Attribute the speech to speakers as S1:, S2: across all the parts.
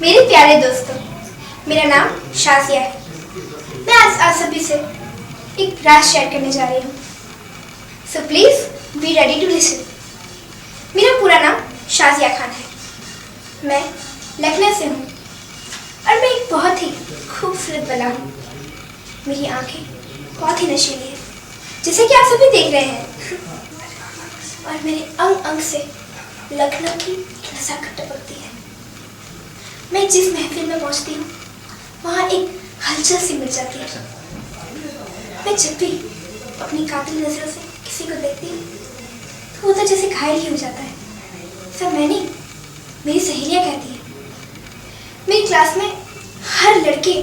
S1: मेरे प्यारे दोस्तों, मेरा नाम शाजिया है। मैं आज आप सभी से एक राज शेयर करने जा रही हूँ। So please be ready to listen. मेरा पूरा नाम शाजिया खान है। मैं लखनऊ से हूँ और मैं एक बहुत ही खूबसूरत बला हूँ। मेरी आंखें बहुत ही नशीली है, जैसे कि आप सभी देख रहे हैं। और मेरे अंग अंग से लखनऊ की नज़ाकत टपकती है। मैं जिस महफिल में पहुंचती हूँ वहाँ एक हलचल सी मिट जाती है। मैं जब भी अपनी कातिल नजरों से किसी को देखती हूँ तो वो तो जैसे घायल ही हो जाता है। सब मैं नहीं, मेरी सहेलियाँ कहती हैं। मेरी क्लास में हर लड़के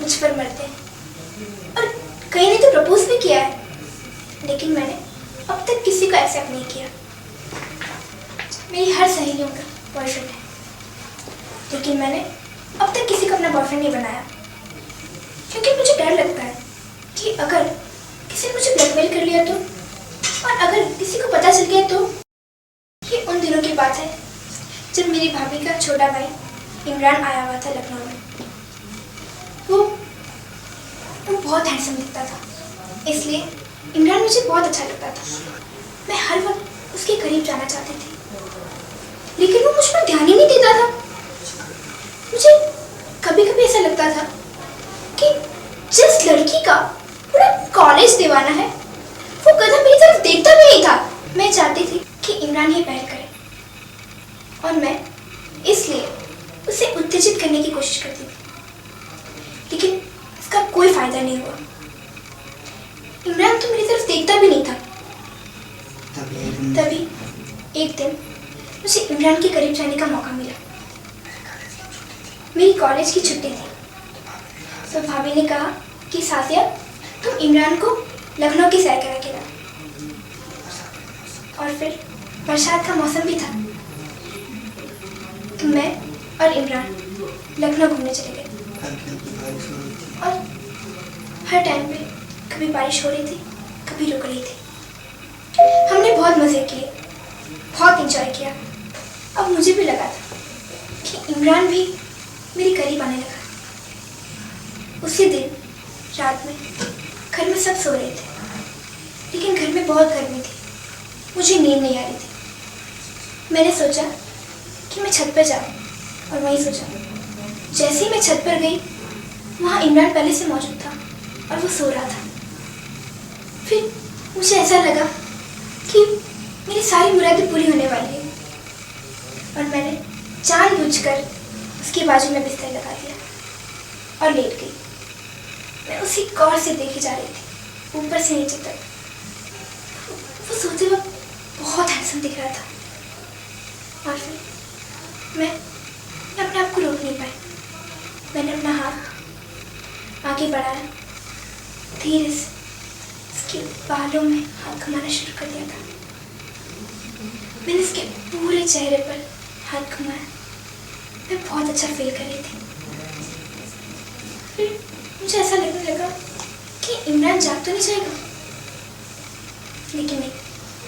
S1: मुझ पर मरते हैं और कई ने तो प्रपोज भी किया है, लेकिन मैंने अब तक किसी को एक्सेप्ट नहीं किया। मेरी हर सहेलियों का बॉयफ्रेंड है, लेकिन मैंने अब तक किसी को अपना बॉयफ्रेंड नहीं बनाया, क्योंकि मुझे डर लगता है कि अगर किसी ने मुझे ब्लैकमेल कर लिया तो, और अगर किसी को पता चल गया तो। ये उन दिनों की बात है जब मेरी भाभी का छोटा भाई इमरान आया हुआ था लखनऊ में। वो बहुत हैंडसम दिखता था, इसलिए इमरान मुझे बहुत अच्छा लगता था। मैं हर वक्त उसके करीब जाना चाहती थी, लेकिन वो मुझ पर ध्यान ही नहीं देता था। मुझे कभी कभी ऐसा लगता था कि जिस लड़की का पूरा कॉलेज दीवाना है वो गधा मेरी तरफ देखता भी नहीं था। मैं चाहती थी कि इमरान ये पहल करे और मैं इसलिए उसे उत्तेजित करने की कोशिश करती थी, लेकिन इसका कोई फायदा नहीं हुआ। इमरान तो मेरी तरफ देखता भी नहीं था। तभी एक दिन मुझे इमरान के करीब जाने का मौका मिला। मेरी कॉलेज की छुट्टी थी, तो भाभी ने कहा कि साथिया तुम इमरान को लखनऊ की सैर करा के लाओ। और फिर बरसात का मौसम भी था, तो मैं और इमरान लखनऊ घूमने चले गए। और हर टाइम पे कभी बारिश हो रही थी, कभी रुक रही थी। हमने बहुत मज़े किए, बहुत इंजॉय किया। अब मुझे भी लगा था कि इमरान भी मेरे करीब आने लगा। उसी दिन रात में घर में सब सो रहे थे, लेकिन घर में बहुत गर्मी थी, मुझे नींद नहीं आ रही थी। मैंने सोचा कि मैं छत पर जाऊं और वहीं सो जाऊं। जैसे ही मैं छत पर गई, वहाँ इमरान पहले से मौजूद था और वो सो रहा था। फिर मुझे ऐसा लगा कि मेरी सारी मुरादें पूरी होने वाली है, और मैंने जानबूझकर उसके बाजू में बिस्तर लगा दिया और लेट गई। मैं उसी गौर से देखी जा रही थी, ऊपर से नीचे तक। वो सोते वक्त बहुत हैंडसम दिख रहा था। और फिर मैं अपने आप को रोक नहीं पाई। मैंने अपना हाथ आगे बढ़ाया, धीरे से उसके बालों में हाथ घुमाना शुरू कर दिया था। मैंने उसके पूरे चेहरे पर हाथ घुमाया। मैं बहुत अच्छा फील कर रही थी। फिर मुझे ऐसा लगने लगा कि इमरान जाग तो नहीं जाएगा, लेकिन नहीं,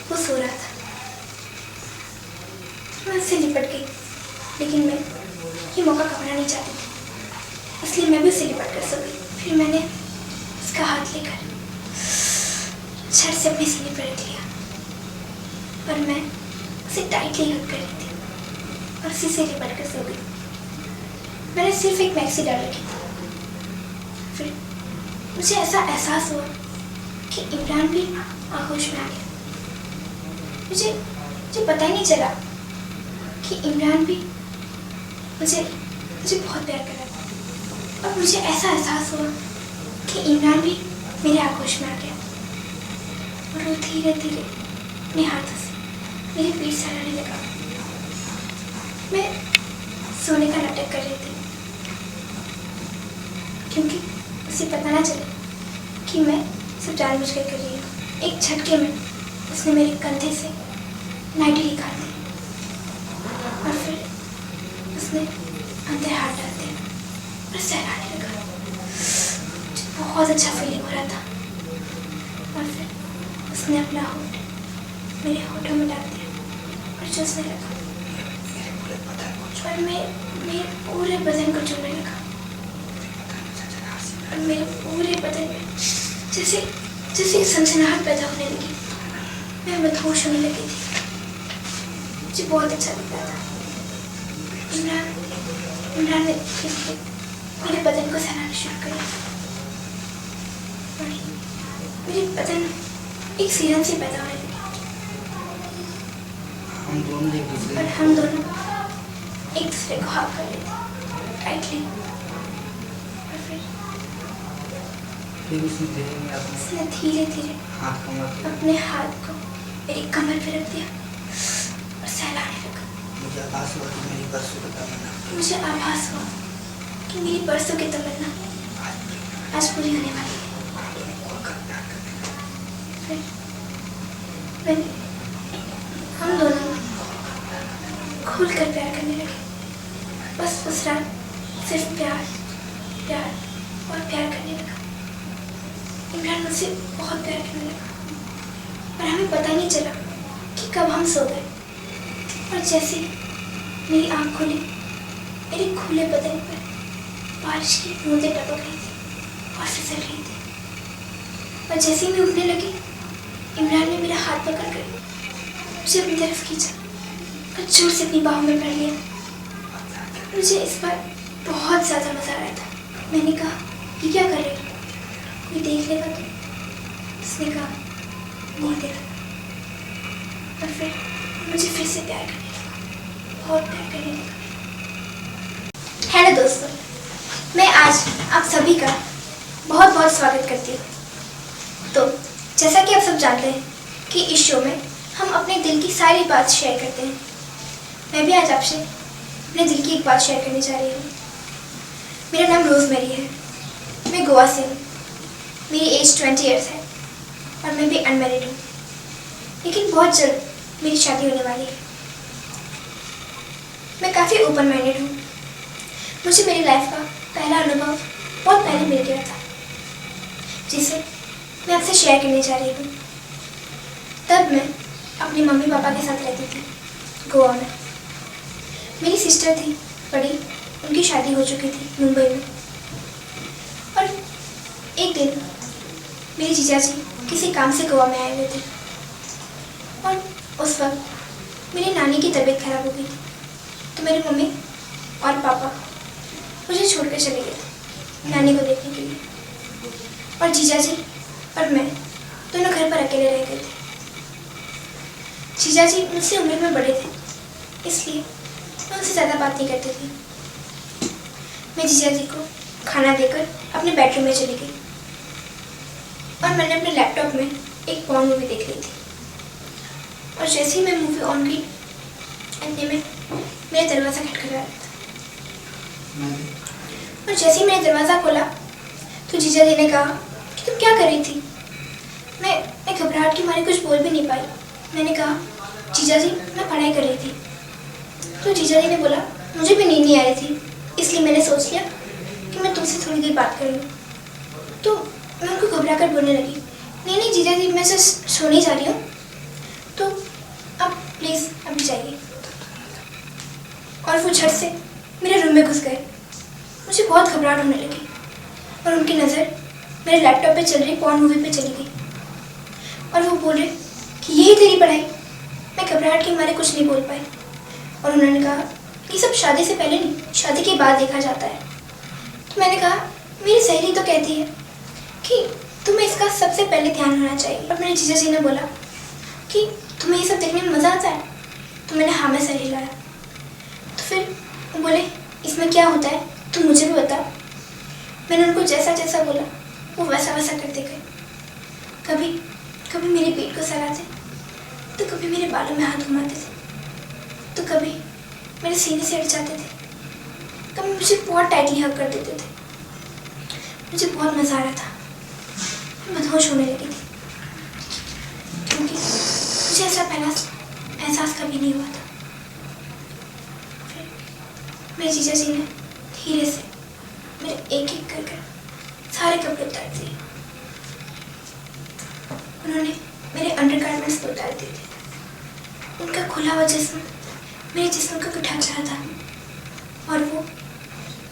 S1: वो सो रहा था। मैं उससे लिपट गई, लेकिन मैं ये मौका गंवाना नहीं चाहती थी, इसलिए मैं भी उससे लिपट कर सो गई। फिर मैंने उसका हाथ लेकर झट से अपने सीने पर रख लिया और मैं उसे टाइटली हग कर रही थी और उसी से लिपट कर सो गई। मैंने सिर्फ एक मैक्सी डाल रखी थी। फिर मुझे ऐसा एहसास हुआ कि इमरान भी आगोश में आ गया। मुझे पता ही नहीं चला कि इमरान भी मुझे बहुत प्यार कर रहा था। और मुझे ऐसा एहसास हुआ कि इमरान भी मेरे आगोश में आ गया और वो धीरे धीरे अपने हाथों से मेरी पीठ सहलाने लगा। मैं सोने का नाटक कर रही थी, क्योंकि उसे पता ना चले कि मैं सब जानबूझकर कर रही हूँ। एक झटके में उसने मेरे कंधे से नाइटी निकाल दी और फिर उसने अंदर हाथ डाल दिया और सहलाने लगा। मुझे बहुत अच्छा फीलिंग हो रहा था। और फिर उसने अपना होठ मेरे होठों में डाल दिया और चूसने लगा। और मेरे पूरे बदन को चूमने लगा और मेरे पूरे बदन में जैसे जैसे एक सनसनाहट पैदा होने लगी। मैं मदहोश होने लगी थी। मुझे बहुत अच्छा लग रहा था। इमरान ने मेरे बदन को सहलाना शुरू कर दिया और मेरे बदन में एक सीरन सी पैदा होने लगी और हम दोनों एक दूसरे को हाथ कर लेते टाइटली। और फिर उसने धीरे धीरे अपने हाथ को मेरी कमर पे रख दिया और सहलाने लगा। मुझे आभास हुआ कि मेरी परसों की तमन्ना आज पूरी होने वाली है। फिर हम दोनों खुल कर प्यार करने लगे। बस उस रात सिर्फ प्यार प्यार और प्यार करने लगा। इमरान मुझसे बहुत प्यार करने लगा और हमें पता ही नहीं चला कि कब हम सो गए। और जैसे मेरी आँख खुली, मेरे खुले बदन पर बारिश की बूंदें टपक रही थी और फिसल रही थी। और जैसे ही मैं उठने लगी, इमरान ने मेरा हाथ पकड़कर मुझे अपनी तरफ खींचा और जोर से अपनी बाहों में भर लिया। मुझे इस बार बहुत ज़्यादा मज़ा आ रहा था। मैंने कहा, ये क्या कर रहे हो? कोई देख लेगा तो? उसने कहा, नहीं देखा। और फिर मुझे फिर से प्यार करने लगा, बहुत प्यार करने लगा। हेलो दोस्तों, मैं आज आप सभी का बहुत बहुत स्वागत करती हूँ। तो जैसा कि आप सब जानते हैं कि इस शो में हम अपने दिल की सारी बात शेयर करते हैं। मैं भी आज आपसे अपने दिल की एक बात शेयर करने जा रही हूँ। मेरा नाम रोज़मेरी है। मैं गोवा से हूँ। मेरी एज 20 ईयर्स है और मैं भी अनमैरिड हूँ, लेकिन बहुत जल्द मेरी शादी होने वाली है। मैं काफ़ी ओपन माइंडेड हूँ। मुझे मेरी लाइफ का पहला अनुभव बहुत पहले मिल गया था, जिसे मैं आपसे शेयर करने जा रही हूँ। तब मैं अपनी मम्मी पापा के साथ रहती थी गोवा में। मेरी सिस्टर थी बड़ी, उनकी शादी हो चुकी थी मुंबई में। और एक दिन मेरे जीजा जी किसी काम से गोवा में आए हुए थे और उस वक्त मेरी नानी की तबीयत खराब हो गई थी। तो मेरी मम्मी और पापा मुझे छोड़ कर चले गए थे नानी को देखने के लिए, और जीजा जी और मैं दोनों घर पर अकेले रह गए थे। जीजा जी मुझसे उम्र में बड़े थे, इसलिए मैं उनसे ज़्यादा बात नहीं करती थी। मैं जीजा जी को खाना देकर अपने बेडरूम में चली गई और मैंने अपने लैपटॉप में एक पॉर्न मूवी देख ली थी। और जैसे ही मैं मूवी ऑन की, इतने में मेरा दरवाज़ा खटखटा रहा था। और जैसे ही मैंने दरवाज़ा खोला तो जीजा जी ने कहा कि तुम क्या कर रही थी? मैं घबराहट के मारे कुछ बोल भी नहीं पाई। मैंने कहा, जीजा जी मैं पढ़ाई कर रही थी। तो जीजा जी ने बोला, मुझे भी नींद नहीं आ रही थी, इसलिए मैंने सोच लिया कि मैं तुमसे थोड़ी देर बात कर लूँ। तो मैं उनको घबरा कर बोलने लगी, नहीं जीजा जी, मैं सिर्फ सोने जा रही हूँ, तो आप प्लीज़ अभी जाइए। और वो झट से मेरे रूम में घुस गए। मुझे बहुत घबराहट होने लगी और उनकी नज़र मेरे लैपटॉप पे चल रही पॉर्न मूवी पे चली गई और वो बोल रहे कि यही तेरी पढ़ाई। मैं घबराहट के मारे कुछ नहीं बोल पाई और उन्होंने कहा कि सब शादी से पहले नहीं, शादी के बाद देखा जाता है। तो मैंने कहा, मेरी सहेली तो कहती है कि तुम्हें इसका सबसे पहले ध्यान होना चाहिए। और मेरे जीजा जी ने बोला कि तुम्हें ये सब देखने में मज़ा आता है? तो मैंने हाँ में सर हिलाया। तो फिर वो बोले, इसमें क्या होता है तुम मुझे भी बता। मैंने उनको जैसा जैसा बोला वो वैसा वैसा करते गए। कभी कभी मेरे पेट को सहलाते, तो कभी मेरे बालों में हाथ घुमाते थे, तो कभी मेरे सीने से अड़ जाते थे, कभी मुझे बहुत टाइटली हग कर देते थे। मुझे बहुत मज़ा आ रहा था। मैं मदहोश होने लगी थी क्योंकि मुझे ऐसा पहला एहसास कभी नहीं हुआ था। फिर मेरे जीजा जी ने धीरे से मेरे एक एक कर सारे कपड़े उतार दिए। उन्होंने मेरे अंडरगारमेंट्स तो उतार दिए थे। उनका खुला हुआ जिस्म मेरे जिस्म को ढक रहा था और वो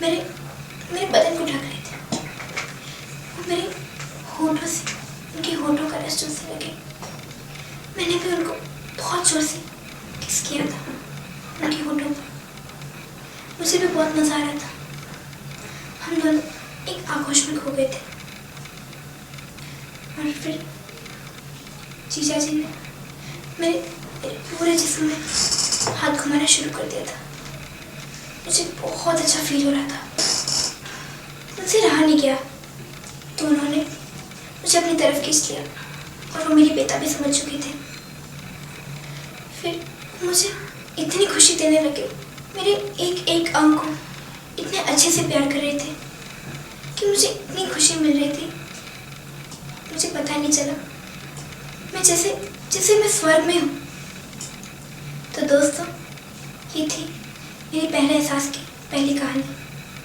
S1: मेरे मेरे बदन को ढक रहे थे। वो मेरे होठों से, उनके होठों का रस चूसने लगे। मैंने भी उनको बहुत जोर से किस किया था उनके होठों पर। मुझे भी बहुत मजा आ रहा था। हम दोनों एक आगोश में खो गए थे। और फिर जीजा जी ने मेरे पूरे जिस्म में हाथ घुमाना शुरू कर दिया था। मुझे बहुत अच्छा फील हो रहा था। मुझसे रहा नहीं गया तो उन्होंने मुझे अपनी तरफ खींच लिया और वो मेरी बेताबी समझ चुके थे। फिर मुझे इतनी खुशी देने लगे, मेरे एक एक अंग को इतने अच्छे से प्यार कर रहे थे कि मुझे इतनी खुशी मिल रही थी, मुझे पता नहीं चला। मैं जैसे जैसे मैं स्वर्ग में हूँ। तो दोस्तों, ये थी मेरी पहले एहसास की पहली कहानी।